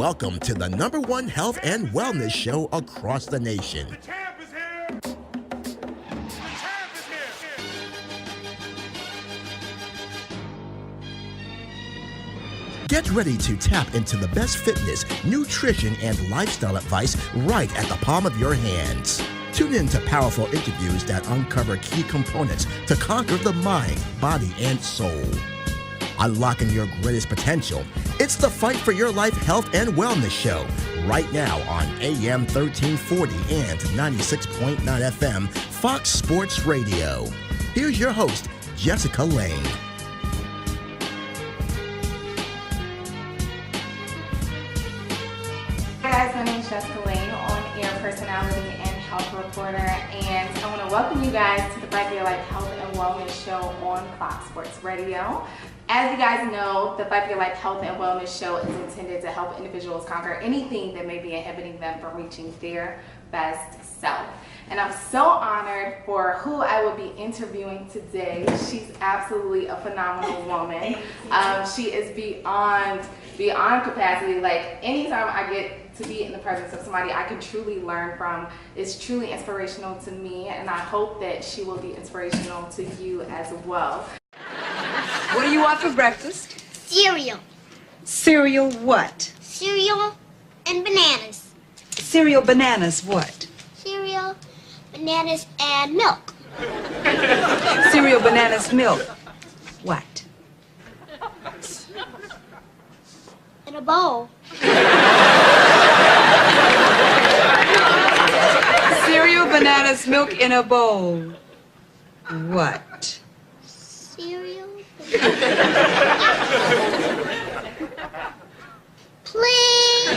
Welcome to the #1 health and wellness show across the nation. The champ is here! The champ is here! Get ready to tap into the best fitness, nutrition, and lifestyle advice right at the palm of your hands. Tune in to powerful interviews that uncover key components to conquer the mind, body, and soul. Unlocking your greatest potential. It's the Fight for Your Life Health and Wellness Show, right now on AM 1340 and 96.9 FM, Fox Sports Radio. Here's your host, Jessica Lane. Hi guys, my name is Jessica Lane, on-air personality and health reporter, and I want to welcome you guys to the Fight for Your Life Health and Wellness Show on Fox Sports Radio. As you guys know, the Fight for Your Life Health and Wellness Show is intended to help individuals conquer anything that may be inhibiting them from reaching their best self. And I'm so honored for who I will be interviewing today. She's absolutely a phenomenal woman. She is beyond capacity. Like, anytime I get to be in the presence of somebody I can truly learn from, is truly inspirational to me, and I hope that she will be inspirational to you as well. What do you want for breakfast? Cereal. Cereal what? Cereal and bananas. Cereal bananas what? Cereal, bananas, and milk. Cereal bananas milk what? In a bowl. Cereal bananas milk in a bowl what? Cereal. Please.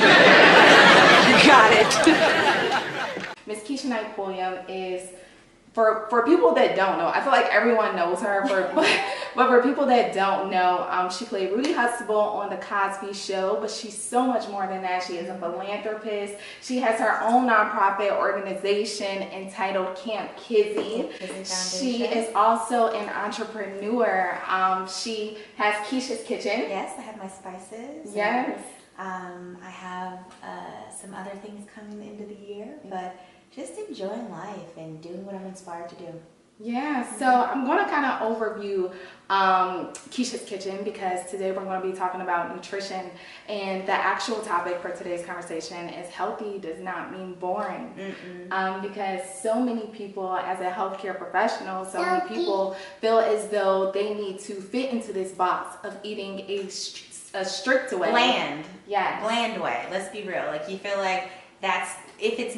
You got it. Miss Keshia Knight Pulliam is, for people that don't know, I feel like everyone knows her, but for people that don't know, she played Rudy on the Cosby Show, but she's so much more than that. She is a philanthropist. She has her own nonprofit organization entitled Camp Kizzy. She is also an entrepreneur. She has Keshia's Kitchen. Yes, I have my spices. Yes. I have some other things coming into the year, but just enjoying life and doing what I'm inspired to do. Yeah, so I'm going to kind of overview Keshia's Kitchen, because today we're going to be talking about nutrition, and the actual topic for today's conversation is healthy does not mean boring. Because so many people, as a healthcare professional, so many people feel as though they need to fit into this box of eating a strict way. Bland. Yeah. Bland way. Let's be real. Like, you feel like that's, if it's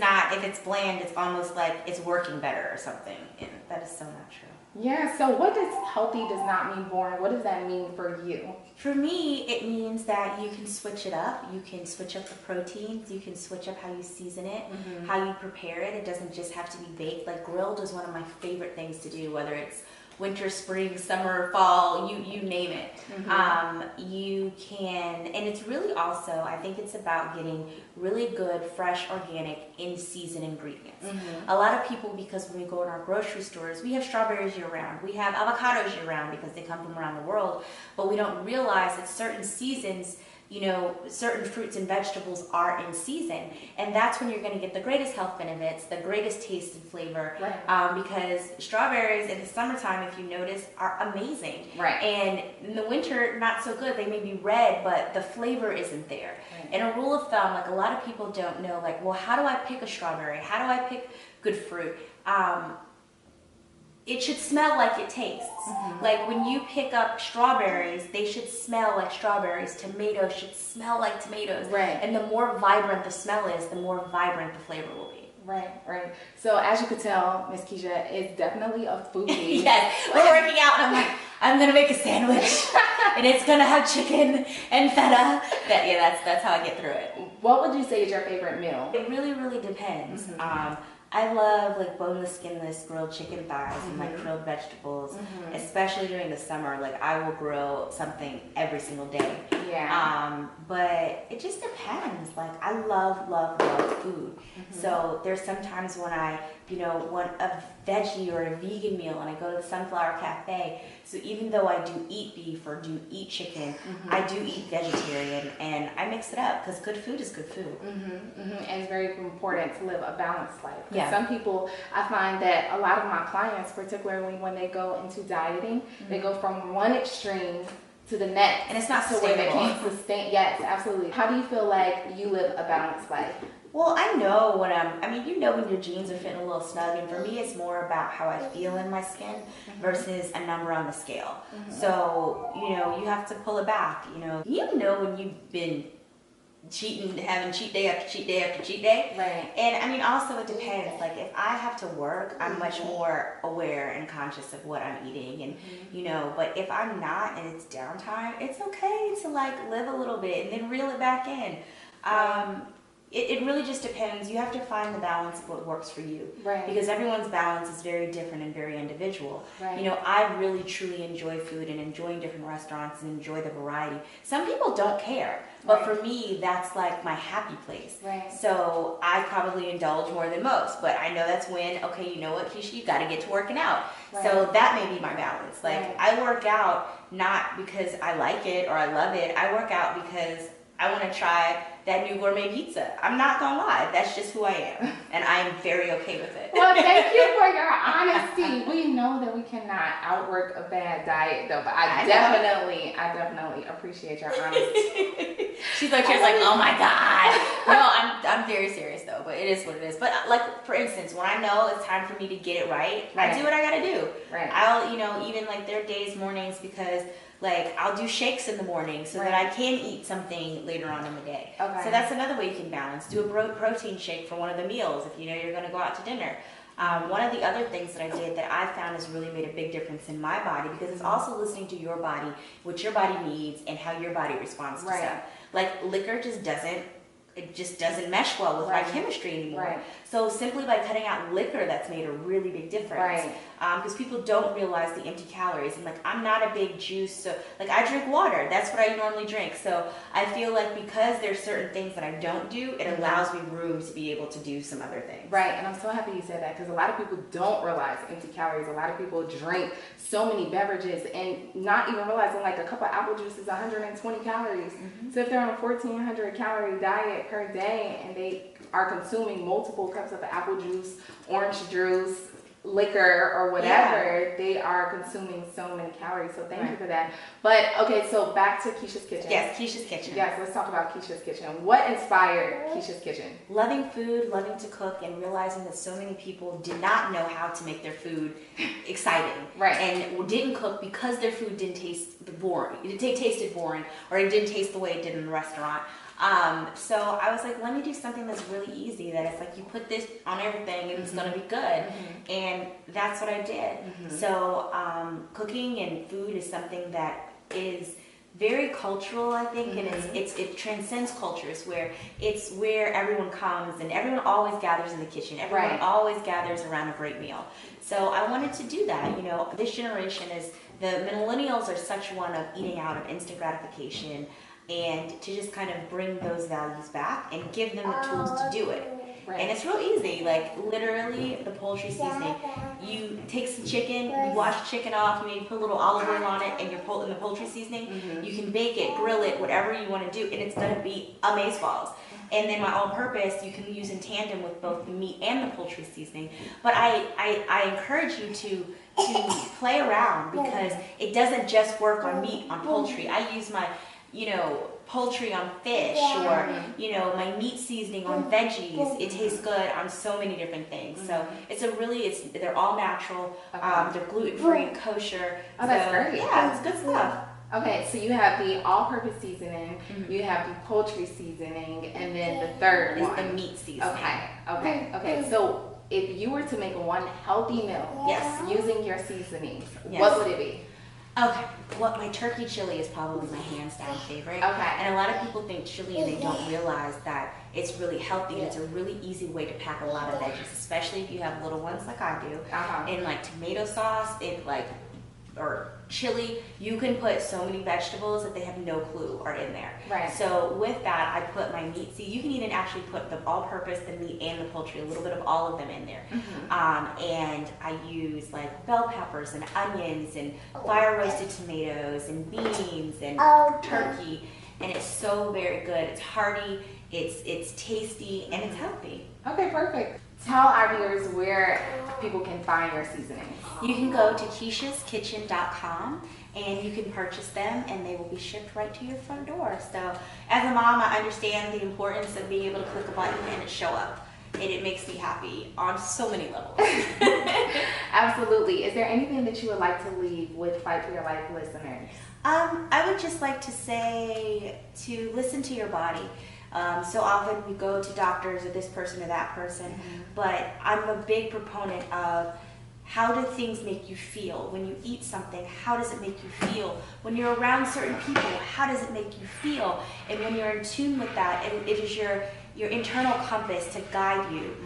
bland, it's almost like it's working better or something. And that is so not true. Yeah, so what does healthy does not mean boring? What does that mean for you? For me, it means that you can switch it up. You can switch up the proteins. You can switch up how you season it, how you prepare it. It doesn't just have to be baked. Like, grilled is one of my favorite things to do, whether it's winter, spring, summer, fall, you name it. You can, and it's really also, I think it's about getting really good, fresh, organic, in-season ingredients. A lot of people, because when we go in our grocery stores, we have strawberries year-round, we have avocados year-round because they come from around the world, but we don't realize that certain seasons, you know, certain fruits and vegetables are in season, and that's when you're going to get the greatest health benefits, the greatest taste and flavor. Because strawberries in the summertime, if you notice, are amazing. And in the winter, not so good. They may be red, but the flavor isn't there. And a rule of thumb, like, a lot of people don't know, like, well, how do I pick a strawberry? How do I pick good fruit? It should smell like it tastes. Like, when you pick up strawberries, they should smell like strawberries. Tomatoes should smell like tomatoes. And the more vibrant the smell is, the more vibrant the flavor will be. So as you could tell, Miss Keshia is definitely a foodie. Yes, we're working out, and I'm like, I'm gonna make a sandwich, and it's gonna have chicken and feta. That's how I get through it. What would you say is your favorite meal? It really, really depends. I love, like, boneless, skinless grilled chicken thighs and, like, grilled vegetables, especially during the summer. Like, I will grill something every single day. But it just depends. Like, I love food. So there's sometimes when I, want a veggie or a vegan meal, and I go to the Sunflower Cafe. So even though I do eat beef or do eat chicken, I do eat vegetarian, and I mix it up because good food is good food. And it's very important to live a balanced life. Yeah. Some people, I find that a lot of my clients, particularly when they go into dieting, they go from one extreme to the next, And it's not to where they sustainable. can't sustain. Yes, absolutely. How do you feel like you live a balanced life? Well, I know when you know when your jeans are fitting a little snug, and for me it's more about how I feel in my skin versus a number on the scale. So, you have to pull it back, You know when you've been cheating, having cheat day after cheat day after cheat day. Right. And also it depends. Like if I have to work, I'm much more aware and conscious of what I'm eating, and but if I'm not and it's downtime, it's okay to like live a little bit and then reel it back in. It really just depends. You have to find the balance of what works for you. Right. Because everyone's balance is very different and very individual. Right. I really truly enjoy food and enjoying different restaurants and enjoy the variety. Some people don't care. But for me, that's like my happy place. Right. So I probably indulge more than most. But I know that's when, okay, you know what, Keshia, you got to get to working out. Right. So that may be my balance. Like Right. I work out not because I like it or I love it. I work out because I want to try that new gourmet pizza. I'm not gonna lie, that's just who I am, and I am very okay with it. Well, thank you for your honesty. We know that we cannot outwork a bad diet, though, but I definitely appreciate your honesty. She's like, oh my god. No, I'm very serious though, but it is what it is. But like for instance, when I know it's time for me to get it right, I do what I gotta do. Right. I'll even like there are days, mornings, because like I'll do shakes in the morning so that I can eat something later on in the day. Okay. So that's another way you can balance. Do a protein shake for one of the meals if you know you're going to go out to dinner. One of the other things that I did that I found has really made a big difference in my body, because it's also listening to your body, what your body needs, and how your body responds to stuff. Like liquor just doesn't mesh well with my chemistry anymore. Right. So simply by cutting out liquor, that's made a really big difference. Right. Because people don't realize the empty calories. And like, I'm not a big juice, so like I drink water. That's what I normally drink. So I feel like because there's certain things that I don't do, it allows me room to be able to do some other things. Right, and I'm so happy you said that, because a lot of people don't realize empty calories. A lot of people drink so many beverages and not even realizing like a cup of apple juice is 120 calories. So if they're on a 1,400 calorie diet per day and they are consuming multiple cups of apple juice, orange juice, liquor, or whatever, they are consuming so many calories. So thank you for that. But okay, so back to Keshia's Kitchen. Yes, Keshia's Kitchen. Yes, let's talk about Keshia's Kitchen. What inspired Keshia's Kitchen? Loving food, loving to cook, and realizing that so many people did not know how to make their food exciting. Right. And didn't cook because their food didn't taste boring. It tasted boring, or it didn't taste the way it did in the restaurant. So I was like, let me do something that's really easy, that it's like you put this on everything and it's gonna be good. And that's what I did. So cooking and food is something that is very cultural, I think, and it transcends cultures, where it's where everyone comes and everyone always gathers in the kitchen. Everyone always gathers around a great meal. So I wanted to do that. This generation the millennials are such one of eating out of instant gratification, and to just kind of bring those values back and give them the tools to do it. Right. And it's real easy, like literally the poultry seasoning. You take some chicken, you wash the chicken off, you maybe put a little olive oil on it, and you're in the poultry seasoning. You can bake it, grill it, whatever you want to do, and it's gonna be amazeballs. And then my all-purpose, you can use in tandem with both the meat and the poultry seasoning. But I encourage you to play around, because it doesn't just work on meat, on poultry. I use my poultry on fish, or my meat seasoning on veggies. It tastes good on so many different things. So they're all natural. They're gluten-free, kosher. Oh, that's great. Yeah, it's good stuff. Okay, so you have the all-purpose seasoning, you have the poultry seasoning, and then the third is one the meat seasoning. Okay. So if you were to make one healthy meal, using your seasonings, what would it be? Okay, my turkey chili is probably my hands down favorite. Okay. And a lot of people think chili and they don't realize that it's really healthy, and it's a really easy way to pack a lot of veggies, especially if you have little ones like I do. And like tomato sauce, it like or chili, you can put so many vegetables that they have no clue are in there. Right. So with that, I put my meat. See, you can even actually put the all-purpose, the meat and the poultry, a little bit of all of them in there. And I use like bell peppers and onions and fire roasted tomatoes and beans and turkey, and it's so very good. It's hearty, it's tasty, and it's healthy. Okay, perfect. Tell our viewers where people can find your seasonings. You can go to Keshia'sKitchen.com and you can purchase them, and they will be shipped right to your front door. So as a mom, I understand the importance of being able to click a button and it show up. And it makes me happy on so many levels. Absolutely. Is there anything that you would like to leave with Fight for Your Life listeners? I would just like to say to listen to your body. So often we go to doctors or this person or that person, but I'm a big proponent of how do things make you feel? When you eat something, how does it make you feel? When you're around certain people, how does it make you feel? And when you're in tune with that, it is your internal compass to guide you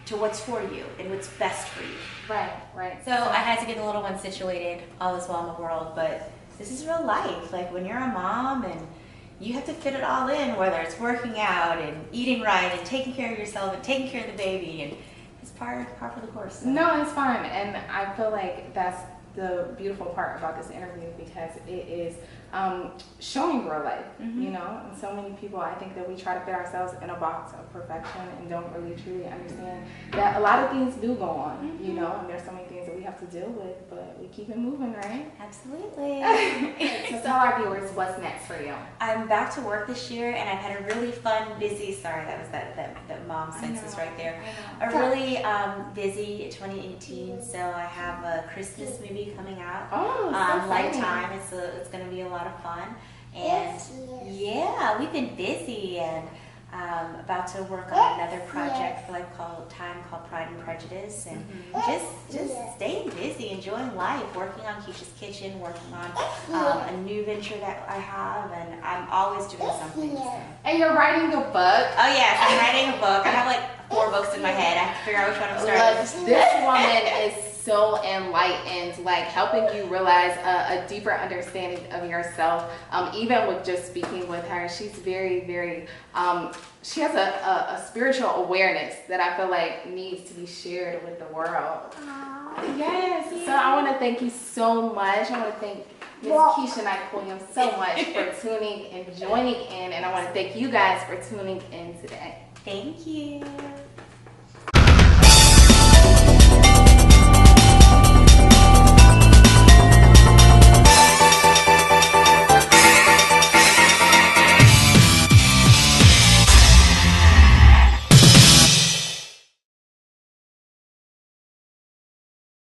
to what's for you and what's best for you. Right. So I had to get the little one situated, all is well in the world, but this is real life. Like when you're a mom and you have to fit it all in, whether it's working out and eating right and taking care of yourself and taking care of the baby, and it's par for the course. So. No, it's fine, and I feel like that's the beautiful part about this interview, because it is showing real life, you know. And so many people, I think that we try to fit ourselves in a box of perfection and don't really truly understand that a lot of things do go on, you know, and there's so many things that we have to deal with, but we keep it moving, right? Absolutely. So tell our viewers what's next for you. I'm back to work this year, and I've had a really fun, busy, sorry, that was that mom senses right there. A really busy 2018, so I have a Christmas movie coming out. Oh, so Lifetime. It's going to be a lot of fun, and yeah, we've been busy, and about to work on another project for called Pride and Prejudice, and just staying busy, enjoying life, working on Keshia's Kitchen, working on a new venture that I have, and I'm always doing something. So. And you're writing a book. Oh yes, I'm writing a book. I have 4 books in my head. I have to figure out which one I'm starting. This woman is so enlightened, helping you realize a deeper understanding of yourself. Even with just speaking with her, she's very, very, she has a spiritual awareness that I feel like needs to be shared with the world. Aww, yes. So I want to thank you so much. I want to thank Ms. Keshia Knight Pulliam so much for tuning and joining in, and I want to thank you guys for tuning in today. Thank you.